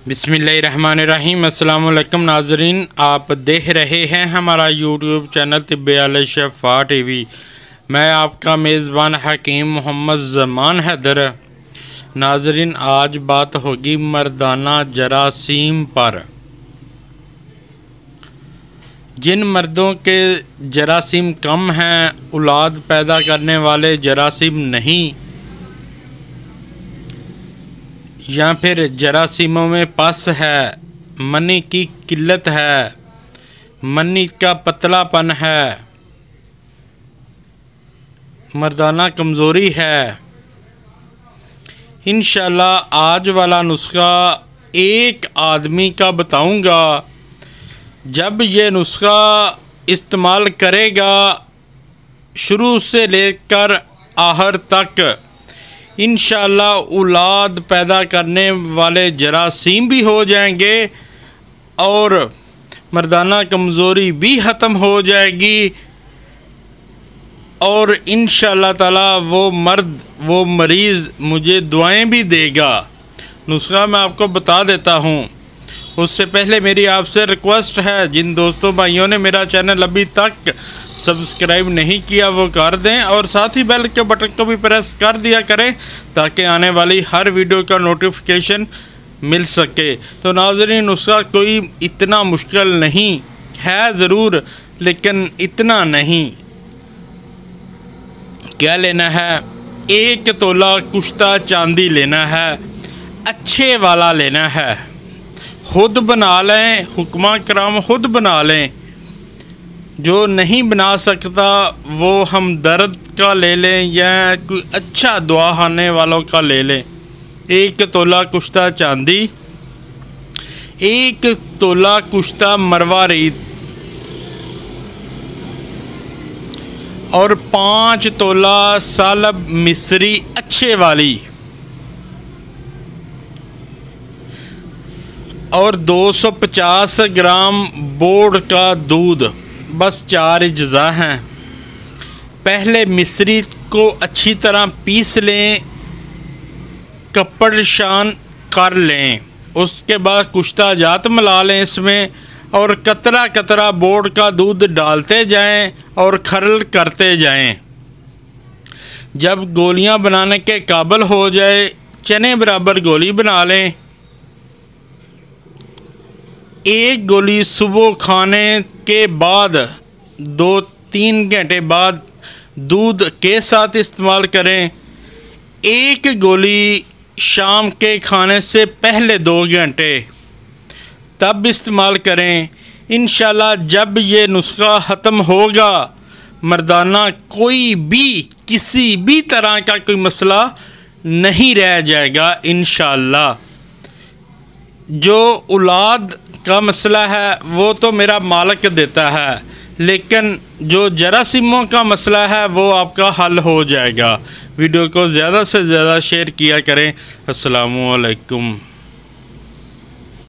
बिस्मिल्लाहिर्रहमानिर्रहीम। अस्सलाम वालेकुम नाज़रीन, आप देख रहे हैं हमारा यूट्यूब चैनल तिब्बे शफ़ा टीवी। मैं आपका मेज़बान हकीम मोहम्मद ज़मान हैदर। नाज़रीन, आज बात होगी मर्दाना जरासीम पर। जिन मर्दों के जरासीम कम हैं, औलाद पैदा करने वाले जरासीम नहीं, या फिर जरासीमों में पस है, मनी की किल्लत है, मनी का पतलापन है, मर्दाना कमज़ोरी है, इंशाल्लाह आज वाला नुस्खा एक आदमी का बताऊंगा। जब ये नुस्खा इस्तेमाल करेगा शुरू से लेकर आखिर तक, इंशाल्लाह औलाद पैदा करने वाले जरासीम भी हो जाएंगे और मर्दाना कमज़ोरी भी ख़त्म हो जाएगी। और इंशाल्लाह ताला वो मर्द, वो मरीज़ मुझे दुआएं भी देगा। नुस्खा मैं आपको बता देता हूँ। उससे पहले मेरी आपसे रिक्वेस्ट है, जिन दोस्तों भाइयों ने मेरा चैनल अभी तक सब्सक्राइब नहीं किया वो कर दें और साथ ही बेल के बटन को भी प्रेस कर दिया करें ताकि आने वाली हर वीडियो का नोटिफिकेशन मिल सके। तो नाज़रीन, उसका कोई इतना मुश्किल नहीं है, ज़रूर, लेकिन इतना नहीं। क्या लेना है? 1 तोला कुश्ता चांदी लेना है, अच्छे वाला लेना है। खुद बना लें, हुक्मा कराम खुद बना लें। जो नहीं बना सकता वो हमदर्द का ले लें या कोई अच्छा दुआ खाने वालों का ले लें। 1 तोला कुश्ता चांदी, 1 तोला कुश्ता मरवारीत और 5 तोला सालब मिस्री अच्छे वाली और 250 ग्राम बोर्ड का दूध। बस 4 अज्जा हैं। पहले मिस्री को अच्छी तरह पीस लें, कपड़ शान कर लें। उसके बाद कुश्ता जात मिला लें इसमें और कतरा कतरा बोर्ड का दूध डालते जाएं और खरल करते जाएं। जब गोलियां बनाने के काबिल हो जाए, चने बराबर गोली बना लें। 1 गोली सुबह खाने के बाद 2-3 घंटे बाद दूध के साथ इस्तेमाल करें। 1 गोली शाम के खाने से पहले 2 घंटे तब इस्तेमाल करें। इंशाल्लाह जब ये नुस्खा ख़त्म होगा, मर्दाना कोई भी किसी भी तरह का कोई मसला नहीं रह जाएगा इंशाल्लाह। जो औलाद का मसला है वो तो मेरा मालिक देता है, लेकिन जो जरासीमों का मसला है वो आपका हल हो जाएगा। वीडियो को ज़्यादा से ज़्यादा शेयर किया करें। अस्सलामु अलैकुम।